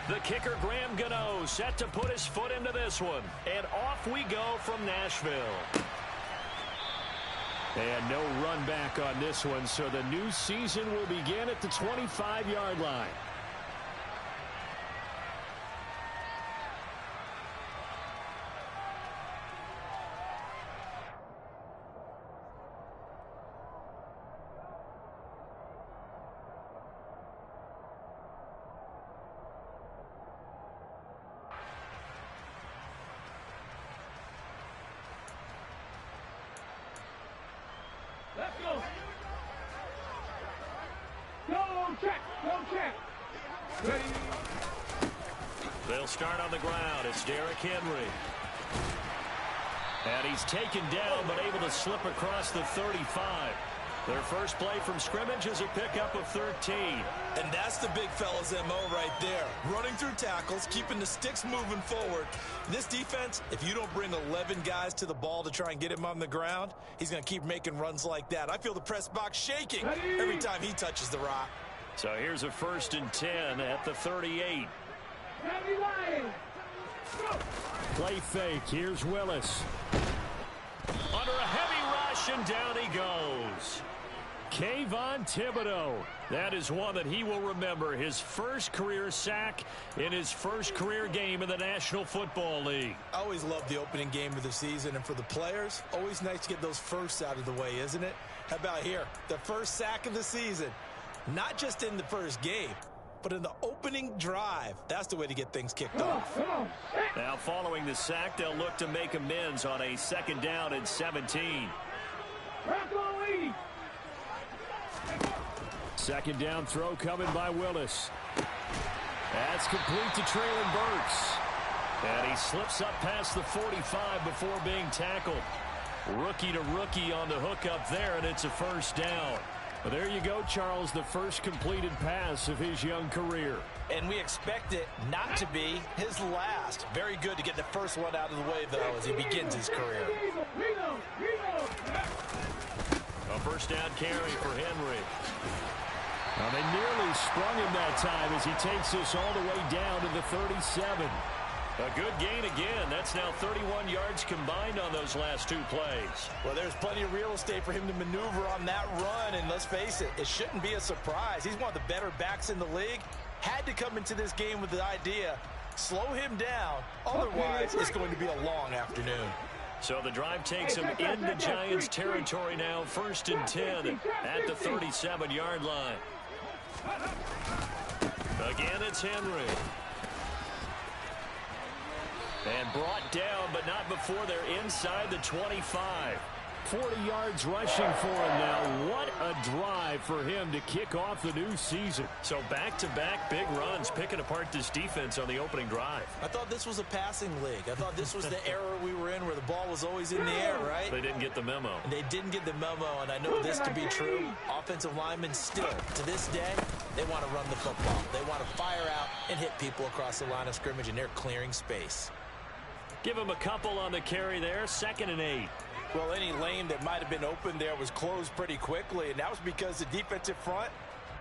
The kicker, Graham Gano, set to put his foot into this one. And off we go from Nashville. And no run back on this one, so the new season will begin at the 25-yard line. Let's go. Go check. Go check. Ready. They'll start on the ground. It's Derrick Henry. And he's taken down, but able to slip across the 35. Their first play from scrimmage is a pickup of 13. And that's the big fella's MO right there. Running through tackles, keeping the sticks moving forward. This defense, if you don't bring 11 guys to the ball to try and get him on the ground, he's going to keep making runs like that. I feel the press box shaking every time he touches the rock. So here's a 1st and 10 at the 38. Play fake. Here's Willis. Under a heavy rush, and down he goes. Kayvon Thibodeaux. That is one that he will remember. His first career sack in his first career game in the National Football League. I always love the opening game of the season, and for the players, always nice to get those firsts out of the way, isn't it? How about here? The first sack of the season. Not just in the first game, but in the opening drive. That's the way to get things kicked off. Now following the sack, they'll look to make amends on a 2nd down and 17. 2nd down throw coming by Willis. That's complete to Treylon Burks. And he slips up past the 45 before being tackled. Rookie to rookie on the hook up there, and it's a 1st down. Well, there you go, Charles, the first completed pass of his young career. And we expect it not to be his last. Very good to get the first one out of the way, though, as he begins his career. A 1st down carry for Henry. Well, they nearly sprung him that time as he takes this all the way down to the 37. A good gain again. That's now 31 yards combined on those last 2 plays. Well, there's plenty of real estate for him to maneuver on that run, and let's face it, it shouldn't be a surprise. He's one of the better backs in the league. Had to come into this game with the idea, slow him down, otherwise it's going to be a long afternoon. So the drive takes him into Giants territory now, 1st and 10 at the 37-yard line. Again, it's Henry. And brought down, but not before they're inside the 25. 40 yards rushing for him now. What a drive for him to kick off the new season. So back-to-back big runs, picking apart this defense on the opening drive. I thought this was a passing league. I thought this was the era we were in where the ball was always in the air, right? They didn't get the memo. And they didn't get the memo, and I know this to be true. Offensive linemen still, to this day, they want to run the football. They want to fire out and hit people across the line of scrimmage, and they're clearing space. Give him a couple on the carry there, 2nd and 8. Well, any lane that might have been open there was closed pretty quickly, and that was because the defensive front,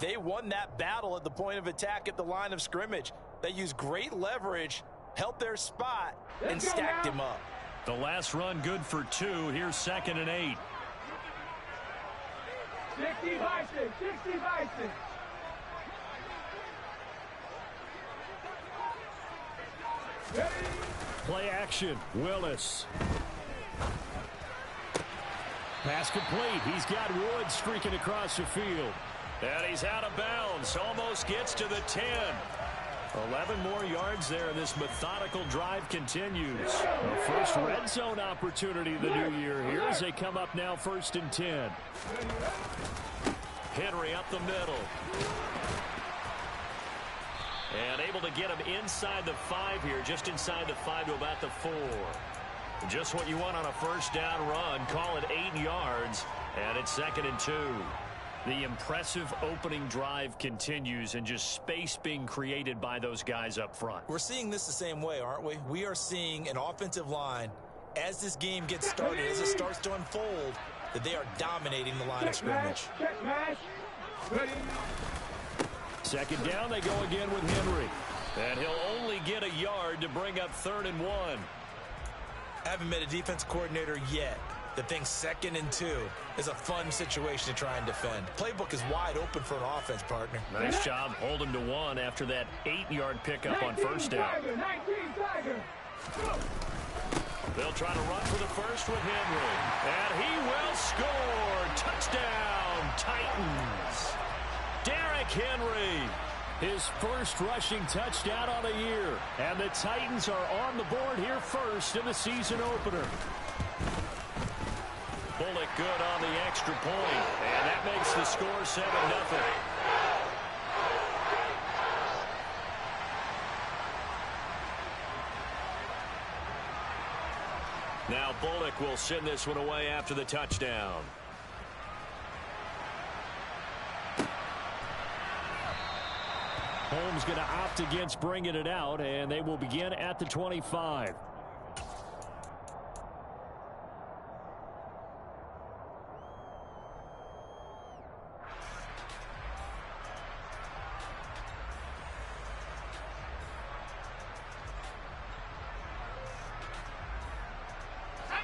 they won that battle at the point of attack at the line of scrimmage. They used great leverage, held their spot, and stacked him up. The last run good for 2. Here's 2nd and 8. 60 Bison, 60 Bison. Play action, Willis. Pass complete. He's got Wood streaking across the field. And he's out of bounds. Almost gets to the 10. 11 more yards there, and this methodical drive continues. The first red zone opportunity of the new year here as they come up now 1st and 10. Henry up the middle. And able to get him inside the 5 here, just inside the 5 to about the 4. Just what you want on a 1st down run. Call it 8 yards, and it's 2nd and 2. The impressive opening drive continues, and just space being created by those guys up front. We're seeing this the same way, aren't we? We are seeing an offensive line, as this game gets started, as it starts to unfold, that they are dominating the line of scrimmage. Check, 2nd down, they go again with Henry. And he'll only get a yard to bring up 3rd and 1. Haven't met a defense coordinator yet that thinks 2nd and 2 is a fun situation to try and defend. Playbook is wide open for an offense, partner. Nice job. Hold him to 1 after that 8-yard pickup on first down. They'll try to run for the first with Henry. And he will score. Touchdown, Titans. Derrick Henry. His first rushing touchdown on the year. And the Titans are on the board here first in the season opener. Bullock good on the extra point. And that makes the score 7-0. Now Bullock will send this one away after the touchdown. Holmes going to opt against bringing it out, and they will begin at the 25.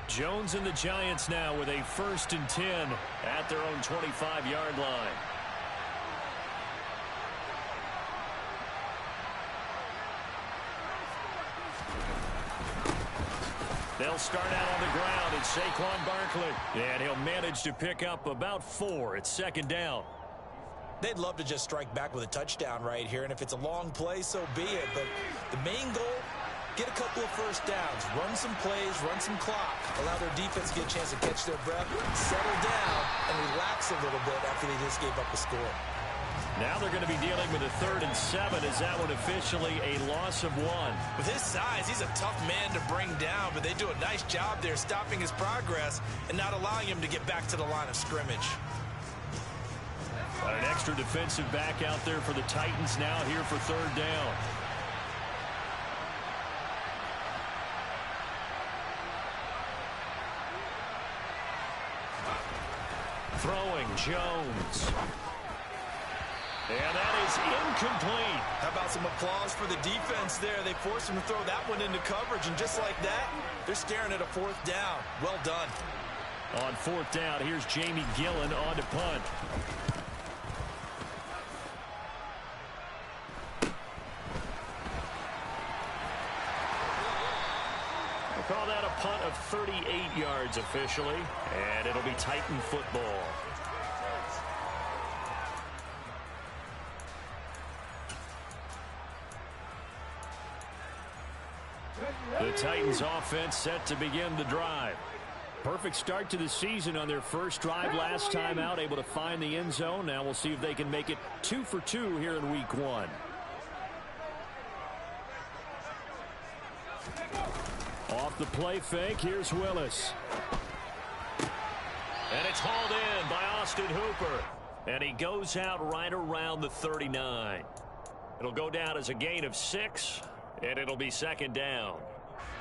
Jones and the Giants now with a 1st and 10 at their own 25-yard line. They'll start out on the ground. It's Saquon Barkley. And he'll manage to pick up about 4. It's 2nd down. They'd love to just strike back with a touchdown right here. And if it's a long play, so be it. But the main goal, get a couple of first downs, run some plays, run some clock, allow their defense to get a chance to catch their breath, settle down, and relax a little bit after they just gave up a score. Now they're going to be dealing with a 3rd and 7. Is that one officially a loss of 1? With his size, he's a tough man to bring down, but they do a nice job there stopping his progress and not allowing him to get back to the line of scrimmage. An extra defensive back out there for the Titans now here for 3rd down. Throwing Jones. And that is incomplete. How about some applause for the defense there? They forced him to throw that one into coverage, and just like that, they're staring at a 4th down. Well done. On 4th down, here's Jamie Gillen on to punt. We'll call that a punt of 38 yards officially, and it'll be Titan football. The Titans offense set to begin the drive. Perfect start to the season on their first drive last time out, able to find the end zone. Now we'll see if they can make it 2 for 2 here in week 1. Off the play fake, here's Willis. And it's hauled in by Austin Hooper. And he goes out right around the 39. It'll go down as a gain of 6, and it'll be 2nd down.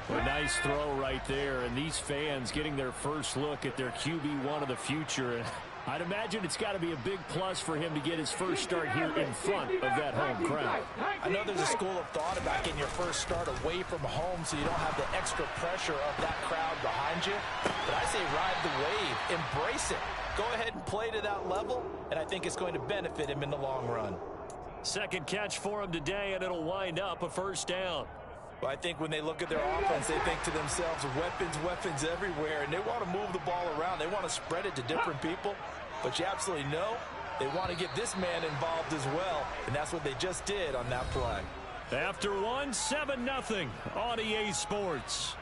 A nice throw right there, and these fans getting their first look at their QB1 of the future. I'd imagine it's got to be a big plus for him to get his first start here in front of that home crowd. I know there's a school of thought about getting your first start away from home so you don't have the extra pressure of that crowd behind you. But I say ride the wave, embrace it. Go ahead and play to that level, and I think it's going to benefit him in the long run. Second catch for him today, and it'll wind up a 1st down. Well, I think when they look at their offense, they think to themselves, weapons everywhere, and they want to move the ball around. They want to spread it to different people, but you absolutely know they want to get this man involved as well, and that's what they just did on that play. After 1, 7-0 on EA Sports.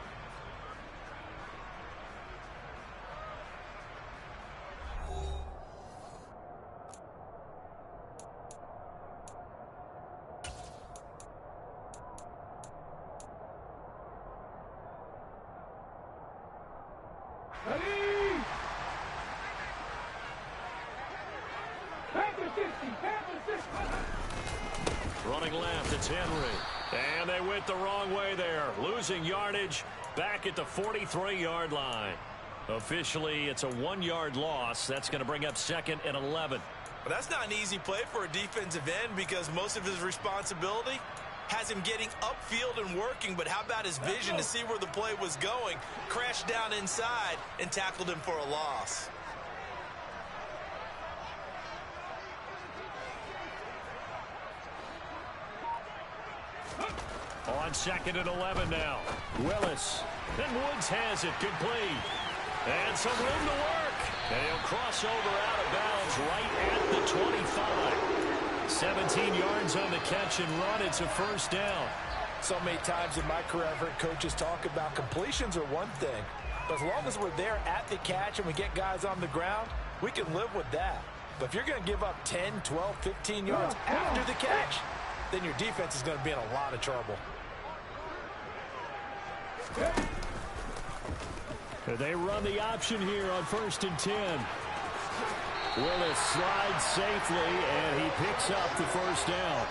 Running left, it's Henry. And they went the wrong way there. Losing yardage back at the 43-yard line. Officially, it's a 1-yard loss. That's going to bring up 2nd and 11. Well, that's not an easy play for a defensive end because most of his responsibility has him getting upfield and working, but how about his vision to see where the play was going? Crashed down inside and tackled him for a loss. On 2nd and 11 now. Willis. Then Woods has it. Good play. And some room to work. And he'll cross over out of bounds right at the 25. 17 yards on the catch and run. It's a first down. So many times in my career, I've heard coaches talk about completions are one thing. But as long as we're there at the catch and we get guys on the ground, we can live with that. But if you're going to give up 10, 12, 15 yards after the catch, then your defense is going to be in a lot of trouble. They run the option here on 1st and 10. Willis slides safely, and he picks up the first down.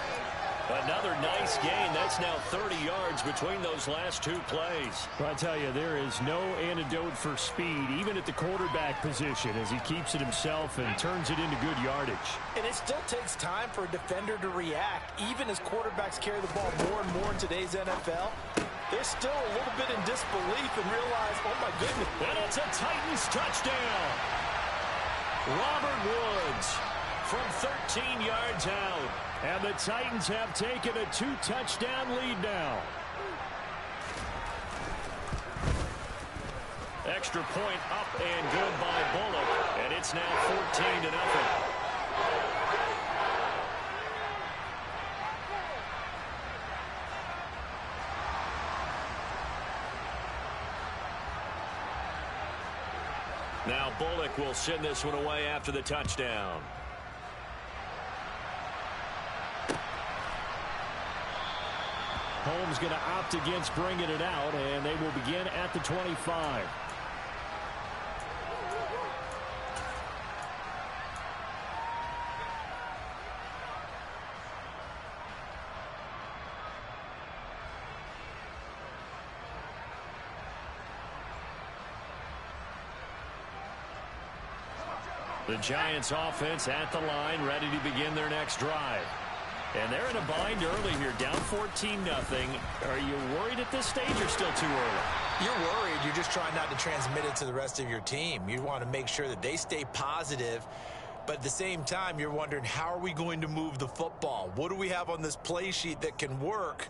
Another nice gain. That's now 30 yards between those last two plays. Well, I tell you, there is no antidote for speed, even at the quarterback position, as he keeps it himself and turns it into good yardage. And it still takes time for a defender to react. Even as quarterbacks carry the ball more and more in today's NFL, they're still a little bit in disbelief and realize, oh, my goodness. And it's a Titans touchdown. Robert Woods from 13 yards out. And the Titans have taken a 2-touchdown lead now. Extra point up and good by Bullock. And it's now 14-0. Now Bullock will send this one away after the touchdown. Holmes going to opt against bringing it out, and they will begin at the 25. The Giants offense at the line, ready to begin their next drive. And they're in a bind early here, down 14-0. Are you worried at this stage or still too early? You're worried. You're just trying not to transmit it to the rest of your team. You want to make sure that they stay positive. But at the same time, you're wondering, how are we going to move the football? What do we have on this play sheet that can work?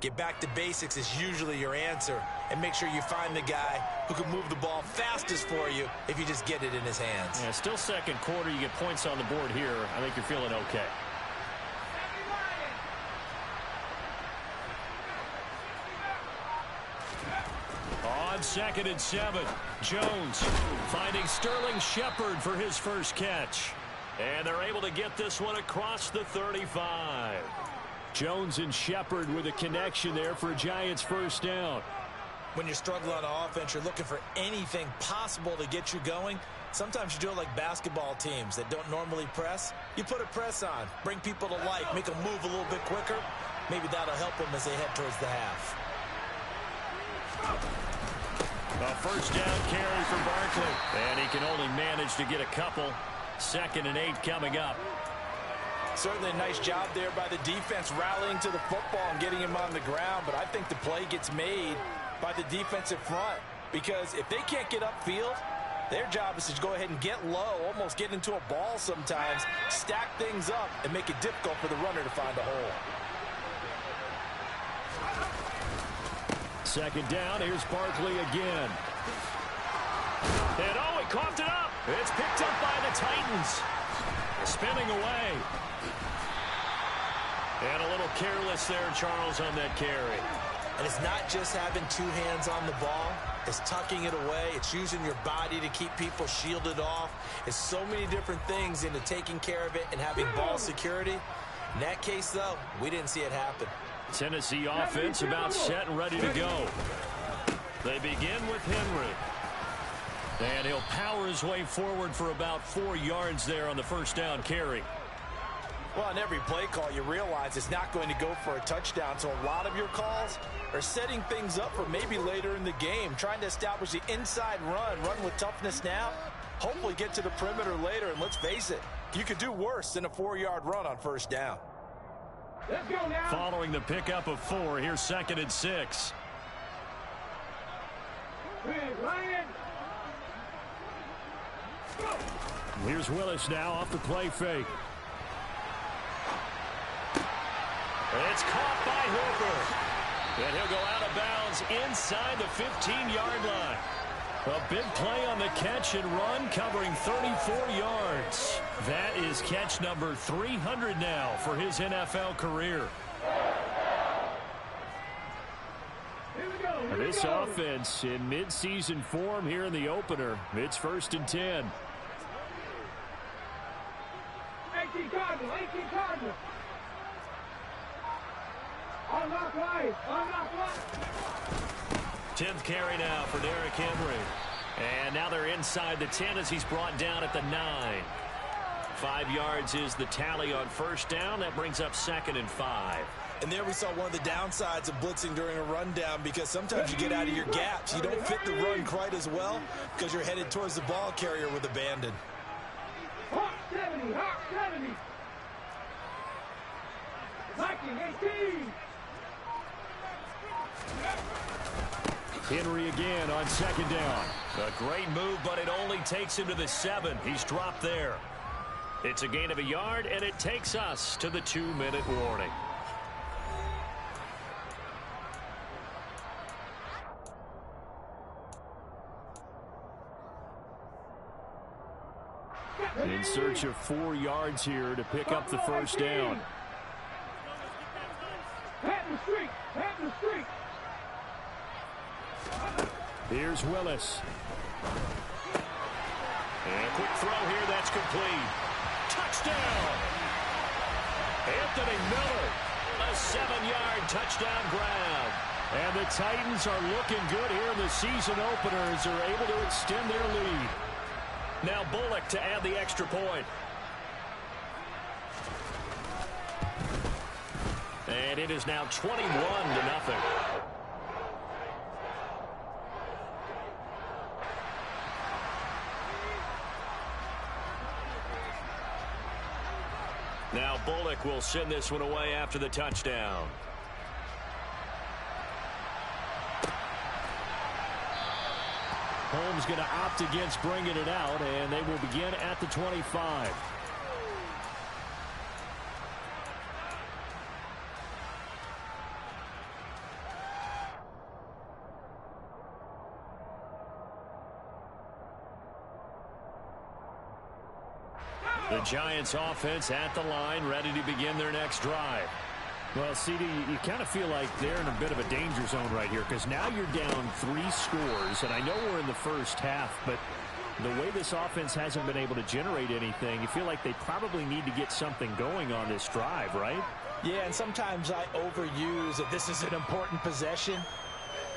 Get back to basics is usually your answer. And make sure you find the guy who can move the ball fastest for you if you just get it in his hands. Yeah, still second quarter. You get points on the board here. I think you're feeling okay. On 2nd and 7, Jones finding Sterling Shepard for his first catch. And they're able to get this one across the 35. Jones and Shepard with a connection there for a Giants first down. When you're struggling on offense, you're looking for anything possible to get you going. Sometimes you do it like basketball teams that don't normally press. You put a press on, bring people to life, make them move a little bit quicker. Maybe that'll help them as they head towards the half. A first down carry for Barkley. And he can only manage to get a couple. 2nd and 8 coming up. Certainly a nice job there by the defense rallying to the football and getting him on the ground. But I think the play gets made by the defensive front. Because if they can't get upfield, their job is to go ahead and get low, almost get into a ball sometimes, stack things up, and make it difficult for the runner to find a hole. 2nd down, here's Barkley again. And oh, he coughed it up. It's picked up by the Titans. Spinning away. And a little careless there, Charles, on that carry. And it's not just having two hands on the ball. It's tucking it away. It's using your body to keep people shielded off. It's so many different things into taking care of it and having ball security. In that case, though, we didn't see it happen. Tennessee offense about set and ready to go. They begin with Henry. And he'll power his way forward for about 4 yards there on the first down carry. Well, on every play call, you realize it's not going to go for a touchdown. So a lot of your calls are setting things up for maybe later in the game, trying to establish the inside run with toughness now, hopefully get to the perimeter later. And let's face it, you could do worse than a 4-yard run on first down. Let's go now. Following the pickup of 4, here's 2nd and 6. Ryan. Go. Here's Willis now off the play fake. It's caught by Hooper. And he'll go out of bounds inside the 15-yard line. A big play on the catch and run, covering 34 yards. That is catch number 300 now for his NFL career. This offense in mid-season form here in the opener. It's 1st and 10. 18 Cardinal, 18 Cardinal. Unlock right, unlock right. 10th carry now for Derrick Henry. And now they're inside the 10 as he's brought down at the 9. 5 yards is the tally on 1st down. That brings up 2nd and 5. And there we saw one of the downsides of blitzing during a rundown, because sometimes you get out of your gaps. You don't fit the run quite as well because you're headed towards the ball carrier with abandon. Hawk 70, Hawk 70. Viking 18. Henry again on 2nd down. A great move, but it only takes him to the 7. He's dropped there. It's a gain of a yard, and it takes us to the 2-minute warning. In search of 4 yards here to pick up the 1st down. Pat the streak, pat the streak. Here's Willis. And a quick throw here, that's complete. Touchdown! Anthony Miller, a 7-yard touchdown grab. And the Titans are looking good here in the season opener as they're able to extend their lead. Now Bullock to add the extra point. And it is now 21-0. Now Bullock will send this one away after the touchdown. Holmes going to opt against bringing it out, and they will begin at the 25. The Giants offense at the line, ready to begin their next drive. Well, CD, you kind of feel like they're in a bit of a danger zone right here, because now you're down 3 scores, and I know we're in the first half, but the way this offense hasn't been able to generate anything, you feel like they probably need to get something going on this drive, right? Yeah, and sometimes I overuse that this is an important possession.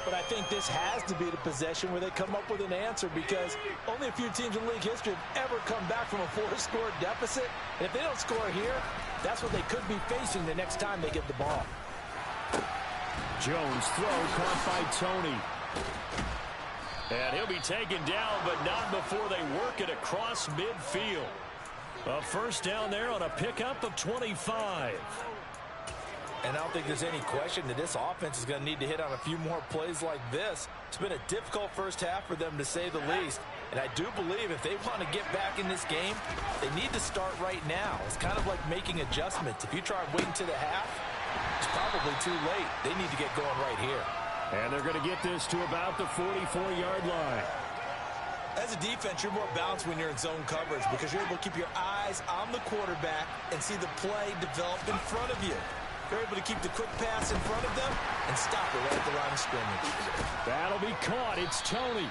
But I think this has to be the possession where they come up with an answer, because only a few teams in league history have ever come back from a 4-score deficit. And if they don't score here, that's what they could be facing the next time they get the ball. Jones throw caught by Tony. And he'll be taken down, but not before they work it across midfield. A 1st down there on a pickup of 25. And I don't think there's any question that this offense is going to need to hit on a few more plays like this. It's been a difficult first half for them, to say the least. And I do believe if they want to get back in this game, they need to start right now. It's kind of like making adjustments. If you try waiting to the half, it's probably too late. They need to get going right here. And they're going to get this to about the 44-yard line. As a defense, you're more balanced when you're in zone coverage, because you're able to keep your eyes on the quarterback and see the play develop in front of you. They're able to keep the quick pass in front of them and stop it right at the line of scrimmage. That'll be caught. It's Tony.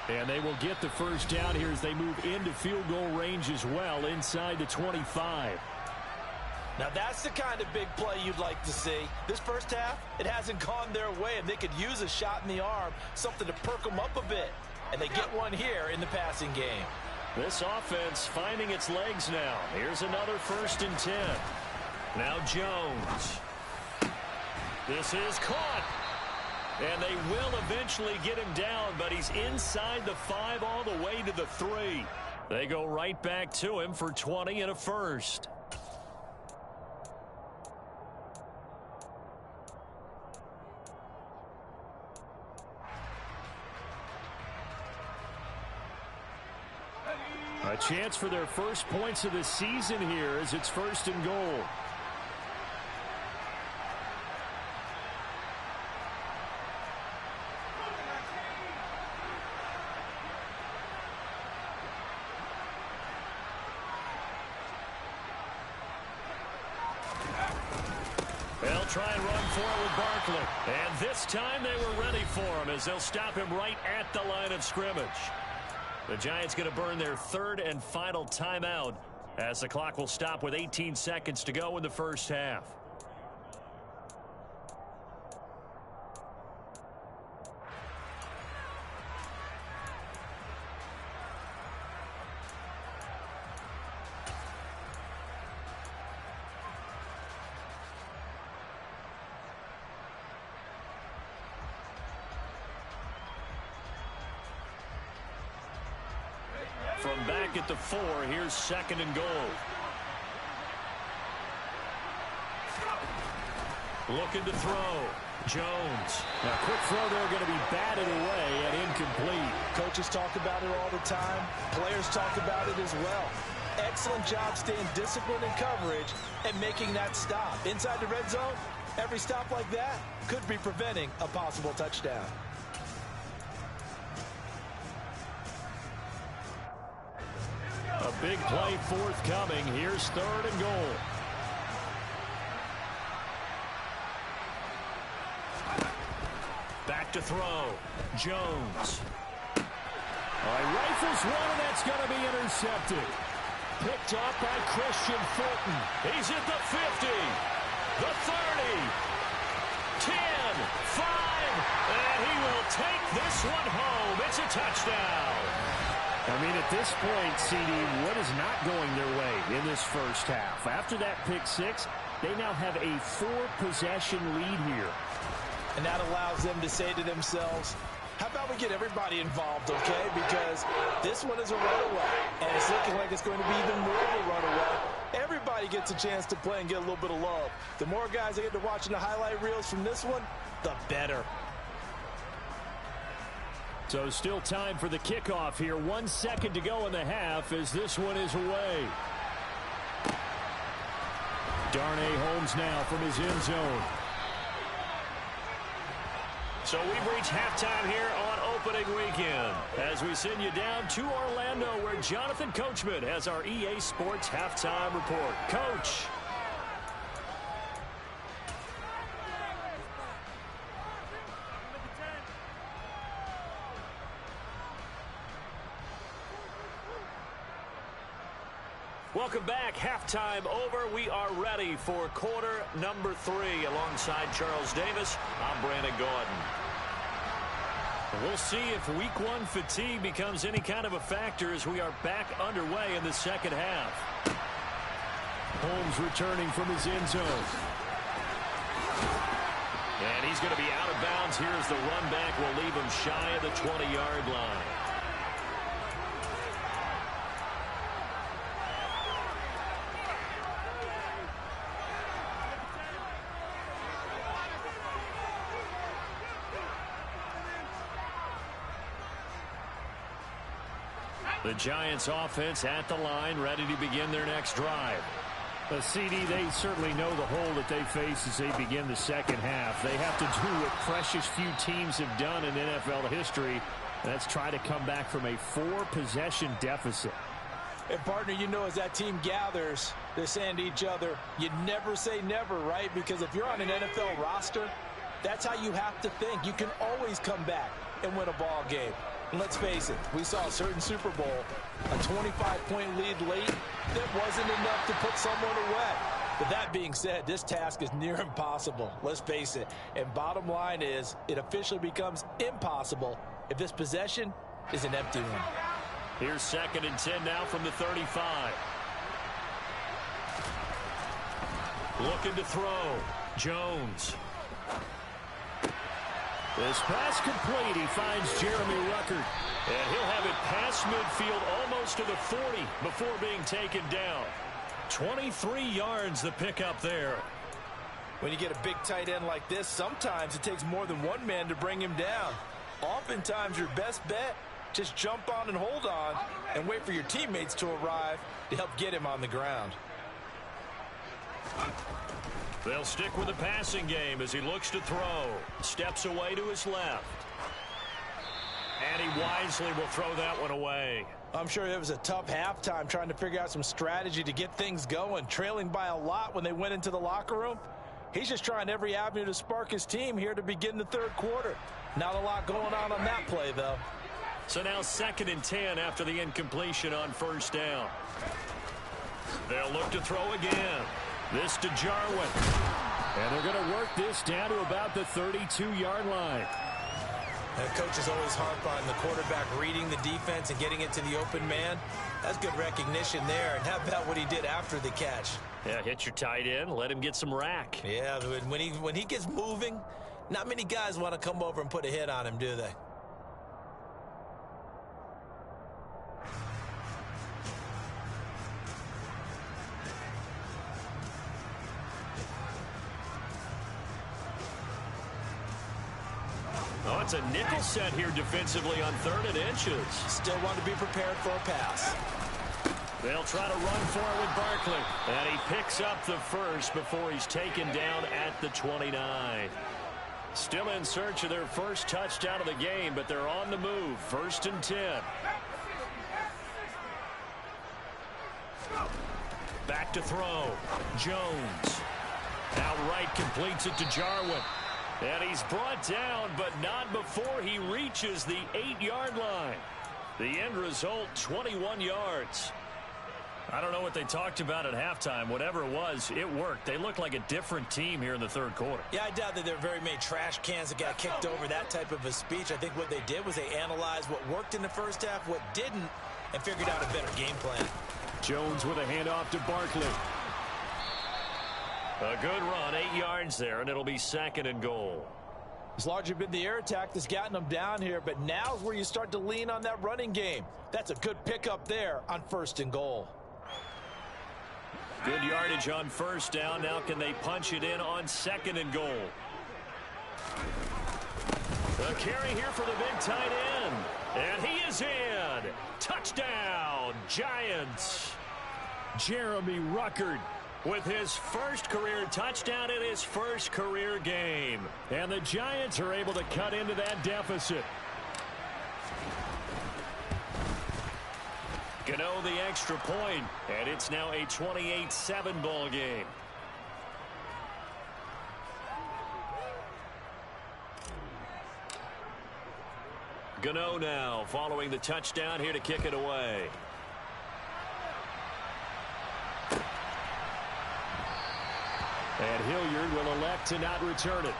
And they will get the 1st down here as they move into field goal range as well, inside the 25. Now that's the kind of big play you'd like to see. This first half, it hasn't gone their way, and they could use a shot in the arm, something to perk them up a bit. And they get one here in the passing game. This offense finding its legs now. Here's another 1st and 10. Now Jones. This is caught. And they will eventually get him down, but he's inside the 5 all the way to the 3. They go right back to him for 20 and a 1st. A chance for their first points of the season here as it's 1st and goal. They'll try and run for it with Barkley. And this time they were ready for him as they'll stop him right at the line of scrimmage. The Giants going to burn their 3rd and final timeout as the clock will stop with 18 seconds to go in the first half. From back at the 4, here's 2nd and goal. Looking to throw. Jones. Now, quick throw there going to be batted away and incomplete. Coaches talk about it all the time. Players talk about it as well. Excellent job staying disciplined in coverage and making that stop. Inside the red zone, every stop like that could be preventing a possible touchdown. A big play forthcoming. Here's 3rd and goal. Back to throw. Jones. Rifles one, and that's going to be intercepted. Picked up by Christian Fulton. He's at the 50, the 30, 10, 5, and he will take this one home. It's a touchdown. I mean, at this point, CD, what is not going their way in this first half? After that pick 6, they now have a 4-possession lead here. And that allows them to say to themselves, how about we get everybody involved, okay? Because this one is a runaway, and it's looking like it's going to be even more of a runaway. Everybody gets a chance to play and get a little bit of love. The more guys that get to watching the highlight reels from this one, the better. So still time for the kickoff here. 1 second to go in the half as this one is away. Darnay Holmes now from his end zone. So we've reached halftime here on opening weekend as we send you down to Orlando where Jonathan Coachman has our EA Sports halftime report. Coach. Welcome back. Halftime over. We are ready for quarter number 3. Alongside Charles Davis, I'm Brandon Gaudin. We'll see if week 1 fatigue becomes any kind of a factor as we are back underway in the second half. Holmes returning from his end zone. And he's going to be out of bounds. Here's the run back. Will leave him shy of the 20-yard line. The Giants offense at the line, ready to begin their next drive. The CD, they certainly know the hole that they face as they begin the second half. They have to do what precious few teams have done in NFL history, and that's try to come back from a 4-possession deficit. And, partner, you know, as that team gathers, they're saying to each other, you never say never, right? Because if you're on an NFL roster, that's how you have to think. You can always come back and win a ball game. And let's face it, we saw a certain Super Bowl, a 25-point lead late, that wasn't enough to put someone away. But that being said, this task is near impossible. Let's face it. And bottom line is, it officially becomes impossible if this possession is an empty one. Here's 2nd and 10 now from the 35. Looking to throw. Jones. This pass complete. He finds Jeremy Ruckert. And he'll have it past midfield almost to the 40 before being taken down. 23 yards the pickup there. When you get a big tight end like this, sometimes it takes more than one man to bring him down. Oftentimes your best bet Just jump on and hold on and wait for your teammates to arrive to help get him on the ground. They'll stick with the passing game as he looks to throw. Steps away to his left. And he wisely will throw that one away. I'm sure it was a tough halftime trying to figure out some strategy to get things going. Trailing by a lot when they went into the locker room. He's just trying every avenue to spark his team here to begin the third quarter. Not a lot going on that play, though. So now 2nd and 10 after the incompletion on first down. They'll look to throw again. This to Jarwin. And they're going to work this down to about the 32-yard line. And coaches always harp on the quarterback reading the defense and getting it to the open man. That's good recognition there. And how about what he did after the catch? Yeah, hit your tight end. Let him get some rack. Yeah, when he gets moving, not many guys want to come over and put a hit on him, do they? Oh, it's a nickel set here defensively on 3rd and inches. Still want to be prepared for a pass. They'll try to run for it with Barkley. And he picks up the first before he's taken down at the 29. Still in search of their first touchdown of the game, but they're on the move. 1st and 10. Back to throw. Jones. Outright completes it to Jarwin. And he's brought down, but not before he reaches the 8-yard line. The end result, 21 yards. I don't know what they talked about at halftime. Whatever it was, it worked. They look like a different team here in the third quarter. Yeah, I doubt that there are very many trash cans that got kicked over, that type of a speech. I think what they did was they analyzed what worked in the first half, what didn't, and figured out a better game plan. Jones with a handoff to Barkley. A good run, 8 yards there, and it'll be 2nd and goal. It's largely been the air attack that's gotten them down here, but now's where you start to lean on that running game. That's a good pickup there on 1st and goal. Good yardage on first down. Now can they punch it in on 2nd and goal? A carry here for the big tight end. And he is in. Touchdown, Giants. Jeremy Ruckert with his first career touchdown in his first career game. And the Giants are able to cut into that deficit. Gano the extra point, and it's now a 28-7 ball game. Gano now following the touchdown here to kick it away. And Hilliard will elect to not return it.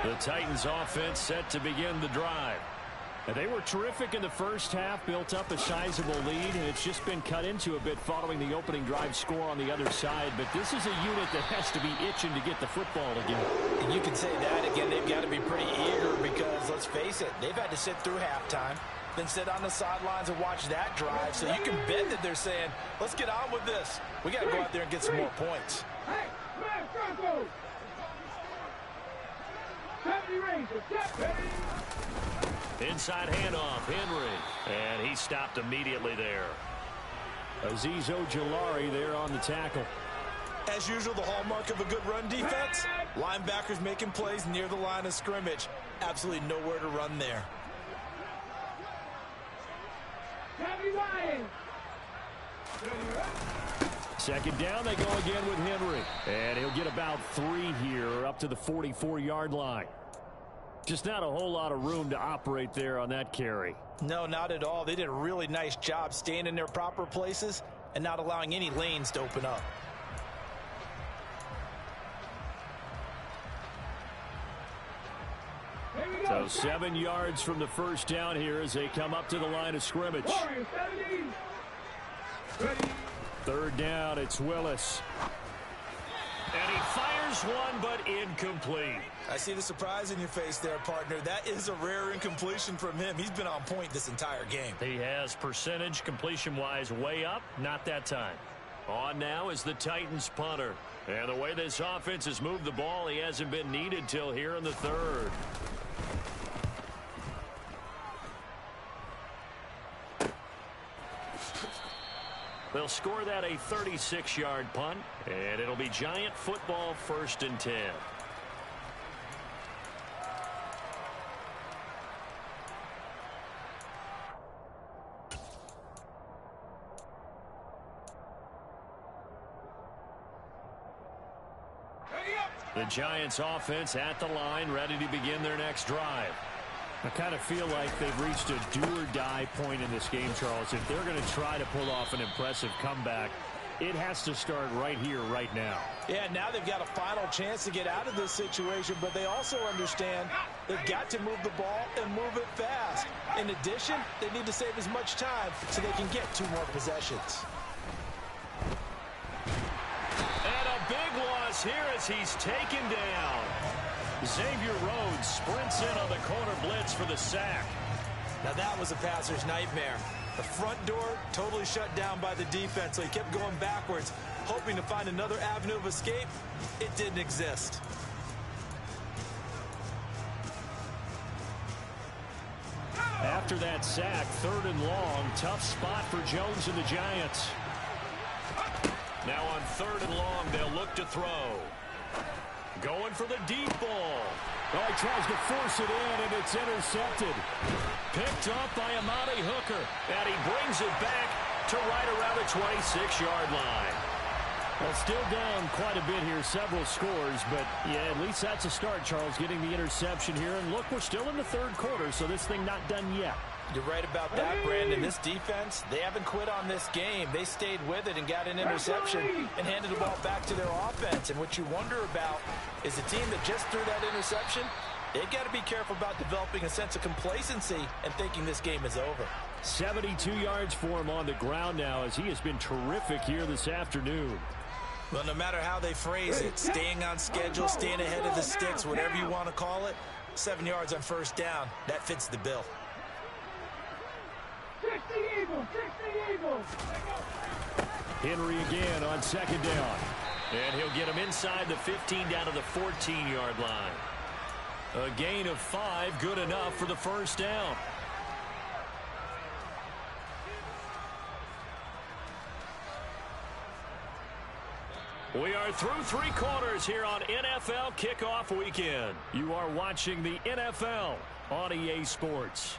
The Titans offense set to begin the drive. And they were terrific in the first half, built up a sizable lead, and it's just been cut into a bit following the opening drive score on the other side. But this is a unit that has to be itching to get the football again. And you can say that again. They've got to be pretty eager because, let's face it, they've had to sit through halftime, then sit on the sidelines and watch that drive. So you can bet that they're saying, let's get on with this. We got to go out there and get some more points. Hey, man, Franco! Inside handoff, Henry. And he stopped immediately there. Azeez Ojulari there on the tackle. As usual, the hallmark of a good run defense, linebackers making plays near the line of scrimmage. Absolutely nowhere to run there. Second down, they go again with Henry. And he'll get about 3 here up to the 44-yard line. Just not a whole lot of room to operate there on that carry. No, not at all. They did a really nice job staying in their proper places and not allowing any lanes to open up. So 7 yards from the first down here as they come up to the line of scrimmage. Third down, it's Willis. And he fires one, but incomplete. I see the surprise in your face there, partner. That is a rare incompletion from him. He's been on point this entire game. He has percentage completion-wise way up, not that time. On now is the Titans punter. And the way this offense has moved the ball, he hasn't been needed till here in the third. They'll score that a 36-yard punt, and it'll be Giant football 1st and 10. The Giants offense at the line, ready to begin their next drive. I kind of feel like they've reached a do-or-die point in this game, Charles. If they're going to try to pull off an impressive comeback, it has to start right here, right now. Yeah, now they've got a final chance to get out of this situation, but they also understand they've got to move the ball and move it fast. In addition, they need to save as much time so they can get 2 more possessions. And a big loss here as he's taken down. Xavier Rhodes sprints in on the corner blitz for the sack. Now that was a passer's nightmare. The front door totally shut down by the defense, so he kept going backwards, hoping to find another avenue of escape. It didn't exist. After that sack, 3rd and long, tough spot for Jones and the Giants. Now on 3rd and long, they'll look to throw. Going for the deep ball. Oh, he tries to force it in, and it's intercepted. Picked up by Amani Hooker, and he brings it back to right around the 26-yard line. Well, still down quite a bit here, several scores, but yeah, at least that's a start, Charles, getting the interception here. And look, we're still in the 3rd quarter, so this thing not done yet. You're right about that, Brandon. This defense, they haven't quit on this game. They stayed with it and got an interception and handed the ball back to their offense. And what you wonder about is a team that just threw that interception, they've got to be careful about developing a sense of complacency and thinking this game is over. 72 yards for him on the ground now as he has been terrific here this afternoon. Well, no matter how they phrase it, staying on schedule, staying ahead of the sticks, whatever you want to call it, 7 yards on 1st down, that fits the bill. 60 Eagles, 60 Eagles. Henry again on 2nd down. And he'll get him inside the 15 down to the 14-yard line. A gain of 5, good enough for the 1st down. We are through 3 quarters here on NFL Kickoff Weekend. You are watching the NFL on EA Sports.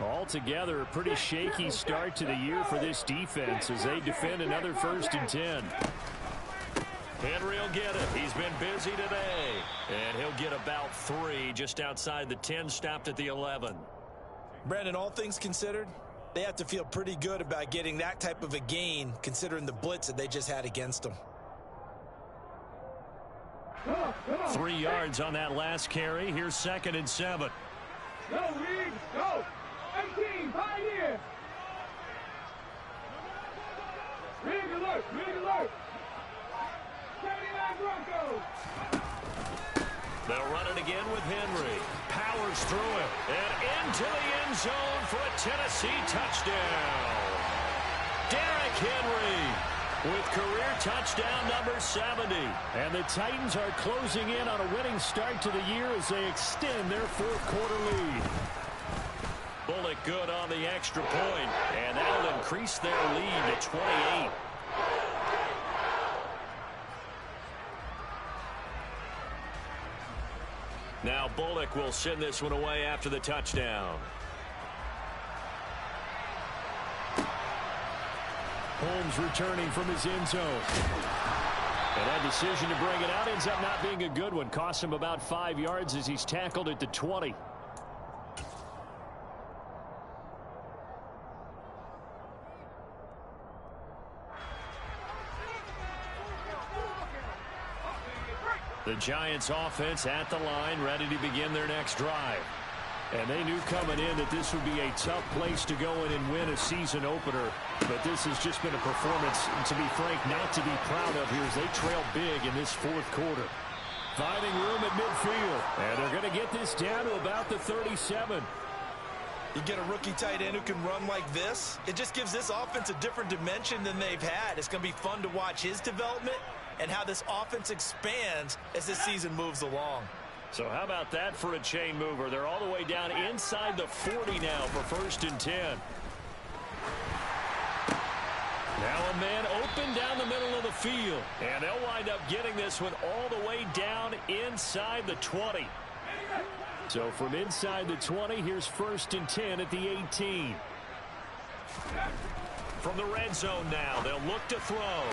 Altogether, a pretty shaky start to the year for this defense as they defend another 1st and 10. Henry will get it. He's been busy today. And he'll get about 3 just outside the 10, stopped at the 11. Brandon, all things considered, they have to feel pretty good about getting that type of a gain considering the blitz that they just had against them. 3 yards on that last carry. Here's 2nd and 7. Go, Reed, go. 18, Pioneer. Rig alert, rig alert. 79 Broncos. They'll run it again with Henry. Powers through it and into the end zone for a Tennessee touchdown. Derrick Henry with career touchdown number 70. And the Titans are closing in on a winning start to the year as they extend their 4th quarter lead. Bullock good on the extra point, and that'll increase their lead to 28. Now Bullock will send this one away after the touchdown. Holmes returning from his end zone. And that decision to bring it out ends up not being a good one. Costs him about 5 yards as he's tackled at the 20. The Giants offense at the line, ready to begin their next drive. And they knew coming in that this would be a tough place to go in and win a season opener. But this has just been a performance, to be frank, not to be proud of here as they trail big in this fourth quarter. Finding room at midfield. And they're going to get this down to about the 37. You get a rookie tight end who can run like this, it just gives this offense a different dimension than they've had. It's going to be fun to watch his development and how this offense expands as this season moves along. So how about that for a chain mover? They're all the way down inside the 40 now for 1st and 10. Now a man open down the middle of the field. And they'll wind up getting this one all the way down inside the 20. So from inside the 20, here's 1st and 10 at the 18. From the red zone now, they'll look to throw.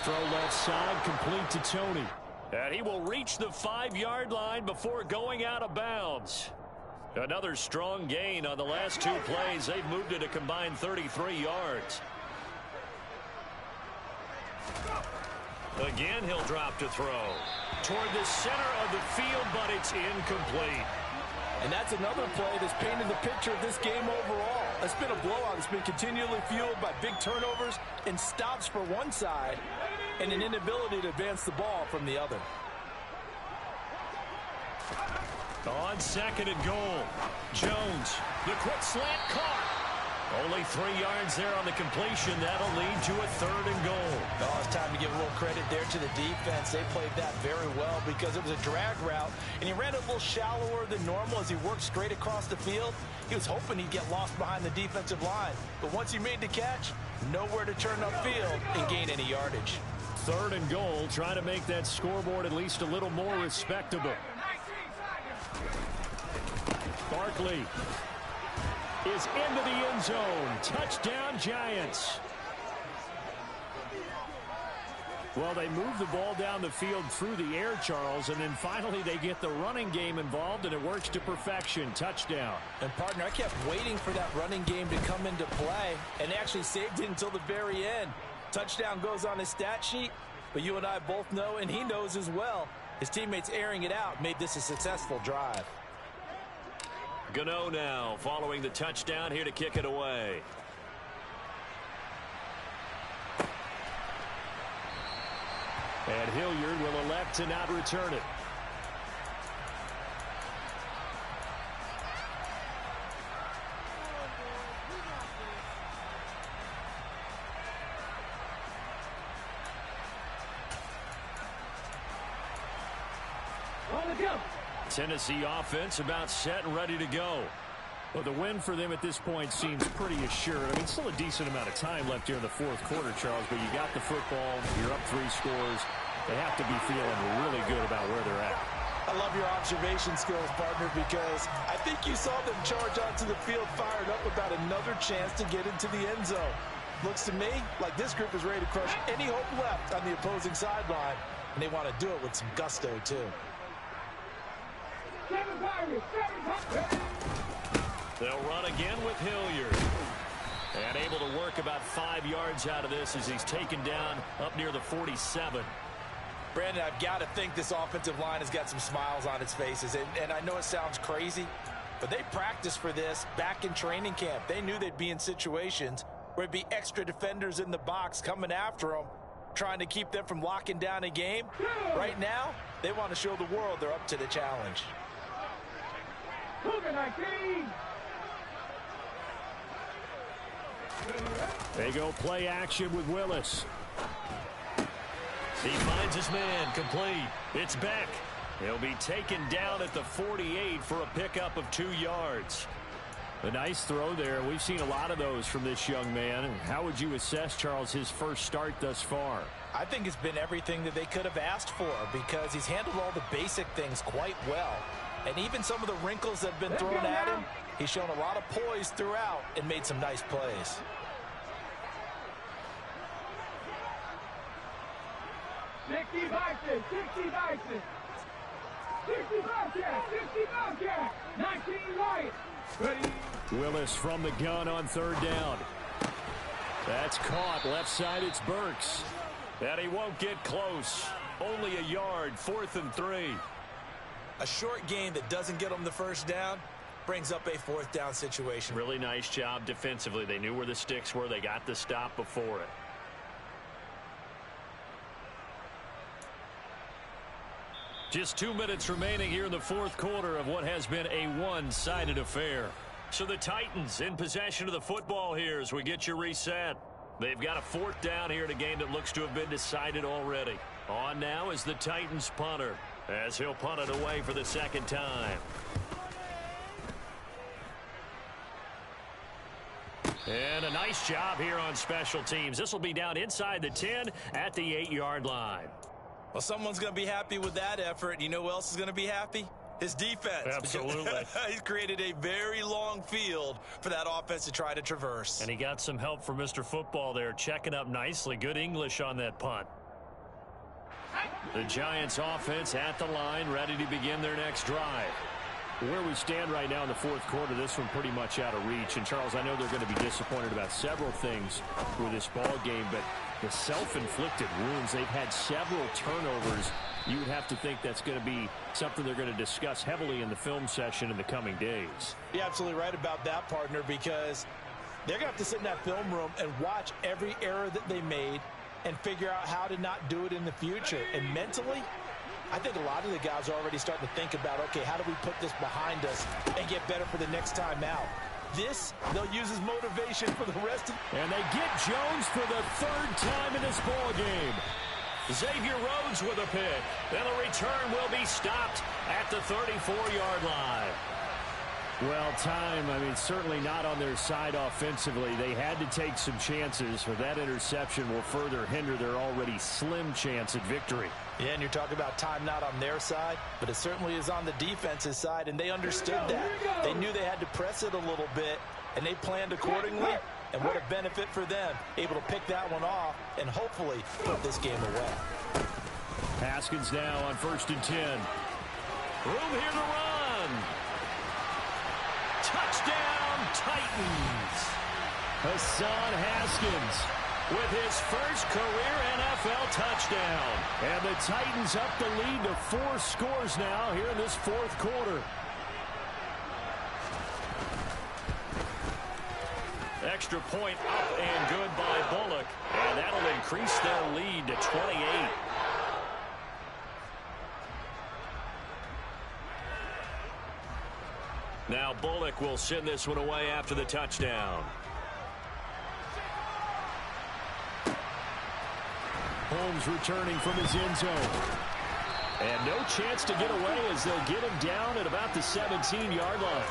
Throw left side, complete to Tony. And he will reach the 5-yard line before going out of bounds. Another strong gain on the last 2 plays. They've moved it a combined 33 yards. Again, he'll drop to throw. Toward the center of the field, but it's incomplete. And that's another play that's painted the picture of this game overall. It's been a blowout. It's been continually fueled by big turnovers and stops for one side and an inability to advance the ball from the other. On 2nd and goal, Jones, the quick slant caught. Only 3 yards there on the completion. That'll lead to a 3rd and goal. Oh, it's time to give a little credit there to the defense. They played that very well because it was a drag route, and he ran it a little shallower than normal as he worked straight across the field. He was hoping he'd get lost behind the defensive line, but once he made the catch, nowhere to turn upfield and gain any yardage. 3rd and goal, trying to make that scoreboard at least a little more respectable. Barkley is into the end zone. Touchdown, Giants. Well, they move the ball down the field through the air, Charles, and then finally they get the running game involved, and it works to perfection. Touchdown. And, partner, I kept waiting for that running game to come into play, and actually saved it until the very end. Touchdown goes on his stat sheet, but you and I both know, and he knows as well, his teammates airing it out made this a successful drive. Gano now following the touchdown, here to kick it away. And Hilliard will elect to not return it. On the go. Tennessee offense about set and ready to go. Well, the win for them at this point seems pretty assured. I mean, still a decent amount of time left here in the fourth quarter, Charles, but you got the football, you're up 3 scores. They have to be feeling really good about where they're at. I love your observation skills, partner, because I think you saw them charge onto the field fired up about another chance to get into the end zone. Looks to me like this group is ready to crush any hope left on the opposing sideline, and they want to do it with some gusto, too. They'll run again with Hilliard. And able to work about 5 yards out of this as he's taken down up near the 47. Brandon, I've got to think this offensive line has got some smiles on its faces. And I know it sounds crazy, but they practiced for this back in training camp. They knew they'd be in situations where there'd be extra defenders in the box coming after them, trying to keep them from locking down a game. Right now, they want to show the world they're up to the challenge. They go play action with Willis. He finds his man, complete. It's Beck. He'll be taken down at the 48 for a pickup of 2 yards. A nice throw there. We've seen a lot of those from this young man. How would you assess, Charles, his first start thus far? I think it's been everything that they could have asked for because he's handled all the basic things quite well. And even some of the wrinkles that have been thrown at him, he's shown a lot of poise throughout and made some nice plays. Willis from the gun on 3rd down. That's caught. Left side, it's Burks. And he won't get close. Only a yard, 4th and 3. A short gain that doesn't get him the first down, brings up a fourth down situation. Really nice job defensively. They knew where the sticks were. They got the stop before it. Just 2 minutes remaining here in the fourth quarter of what has been a one-sided affair. So the Titans in possession of the football here as we get you reset. They've got a fourth down here in a game that looks to have been decided already. On now is the Titans punter as he'll punt it away for the second time. And a nice job here on special teams. This will be down inside the 10 at the 8-yard line. Well, someone's going to be happy with that effort. You know who else is going to be happy? His defense. Absolutely. He's created a very long field for that offense to try to traverse. And he got some help from Mr. Football there, checking up nicely. Good English on that punt. The Giants offense at the line, ready to begin their next drive. Where we stand right now in the fourth quarter, this one pretty much out of reach. And, Charles, I know they're going to be disappointed about several things with this ball game, but the self-inflicted wounds, they've had several turnovers. You would have to think that's going to be something they're going to discuss heavily in the film session in the coming days. You're absolutely right about that, partner, because they're going to have to sit in that film room and watch every error that they made and figure out how to not do it in the future. And mentally, I think a lot of the guys are already starting to think about, okay, how do we put this behind us and get better for the next time out? This, they'll use as motivation for the rest of it. And they get Jones for the third time in this ball game. Xavier Rhodes with a pick. Then the return will be stopped at the 34-yard line. Well, time, I mean, certainly not on their side offensively. They had to take some chances, but that interception will further hinder their already slim chance at victory. Yeah, and you're talking about time not on their side, but it certainly is on the defensive side, and they understood that. They knew they had to press it a little bit, and they planned accordingly, and what a benefit for them, able to pick that one off and hopefully put this game away. Haskins now on 1st and 10. Room here to run. Touchdown, Titans. Hassan Haskins with his first career NFL touchdown. And the Titans up the lead to 4 scores now here in this fourth quarter. Extra point up and good by Bullock. And that'll increase their lead to 28. Now Bullock will send this one away after the touchdown. Holmes returning from his end zone. And no chance to get away as they'll get him down at about the 17-yard line.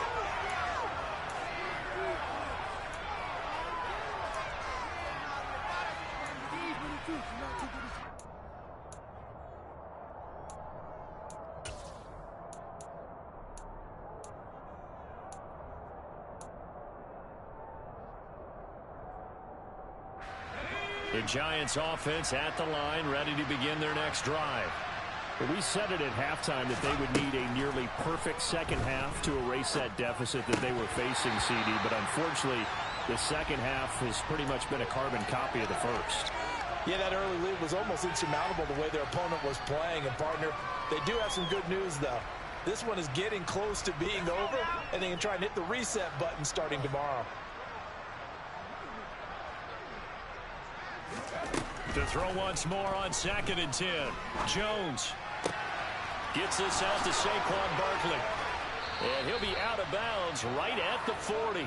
The Giants offense at the line, ready to begin their next drive. We said it at halftime that they would need a nearly perfect second half to erase that deficit that they were facing, CD. But unfortunately, the second half has pretty much been a carbon copy of the first. Yeah, that early lead was almost insurmountable the way their opponent was playing. And, partner, they do have some good news, though. This one is getting close to being over, and they can try and hit the reset button starting tomorrow. To throw once more on 2nd and 10. Jones gets this out to Saquon Barkley. And he'll be out of bounds right at the 40.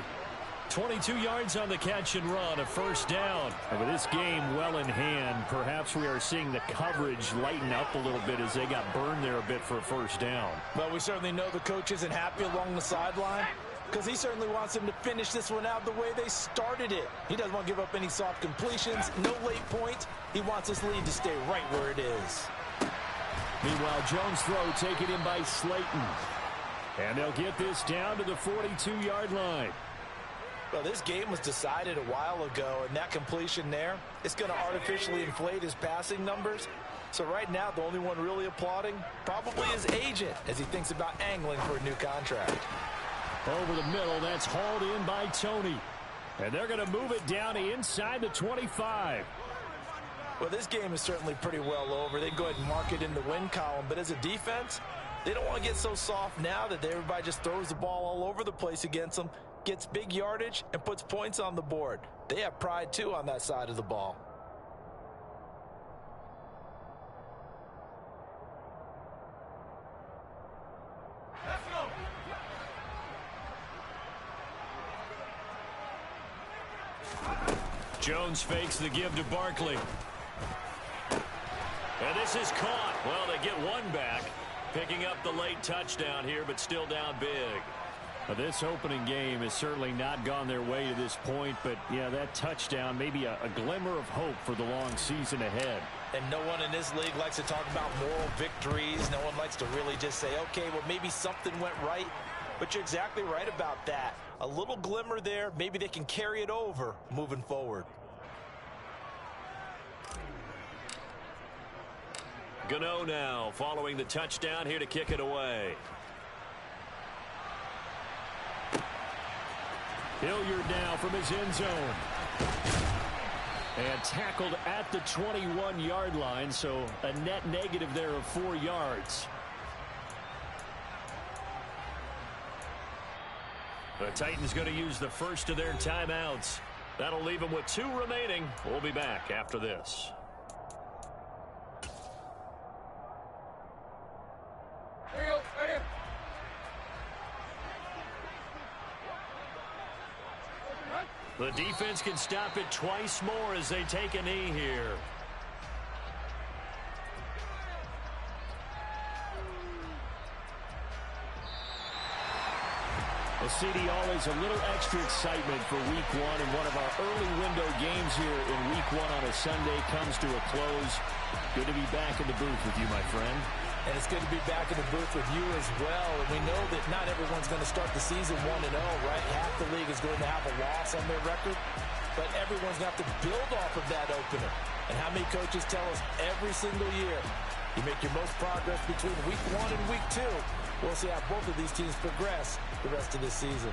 22 yards on the catch and run, a first down. And with this game well in hand, perhaps we are seeing the coverage lighten up a little bit as they got burned there a bit for a first down. Well, we certainly know the coach isn't happy along the sideline, because he certainly wants them to finish this one out the way they started it. He doesn't want to give up any soft completions, no late points. He wants his lead to stay right where it is. Meanwhile, Jones' throw taken in by Slayton. And they'll get this down to the 42-yard line. Well, this game was decided a while ago, and that completion there, it's going to artificially inflate his passing numbers. So right now, the only one really applauding probably his agent as he thinks about angling for a new contract. Over the middle, that's hauled in by Tony. And they're going to move it down to inside the 25. Well, this game is certainly pretty well over. They can go ahead and mark it in the win column. But as a defense, They don't want to get so soft now that everybody just throws the ball all over the place against them, gets big yardage, and puts points on the board. They have pride, too, on that side of the ball. Let's go. Jones fakes the give to Barkley. And this is caught. Well, they get one back, picking up the late touchdown here, but still down big. This opening game has certainly not gone their way to this point, but, yeah, that touchdown, maybe a glimmer of hope for the long season ahead. And no one in this league likes to talk about moral victories. No one likes to really just say, okay, well, maybe something went right. But you're exactly right about that. A little glimmer there. Maybe they can carry it over moving forward. Gano now following the touchdown here to kick it away. Hilliard now from his end zone. And tackled at the 21-yard line, so a net negative there of 4 yards. The Titans going to use the first of their timeouts. That'll leave them with 2 remaining. We'll be back after this. There you go. Right here. The defense can stop it twice more as they take a knee here. Well, CD, always a little extra excitement for Week 1, and one of our early window games here in Week 1 on a Sunday comes to a close. Good to be back in the booth with you, my friend. And it's good to be back in the booth with you as well. And we know that not everyone's going to start the season 1-0, right? Half the league is going to have a loss on their record. But everyone's going to have to build off of that opener. And how many coaches tell us every single year, you make your most progress between Week 1 and Week 2. We'll see how both of these teams progress the rest of this season.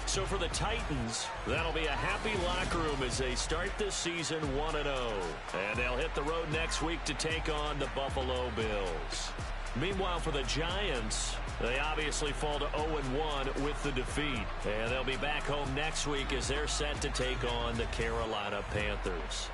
So for the Titans, that'll be a happy locker room as they start this season 1-0. And they'll hit the road next week to take on the Buffalo Bills. Meanwhile, for the Giants, they obviously fall to 0-1 with the defeat. And they'll be back home next week as they're set to take on the Carolina Panthers.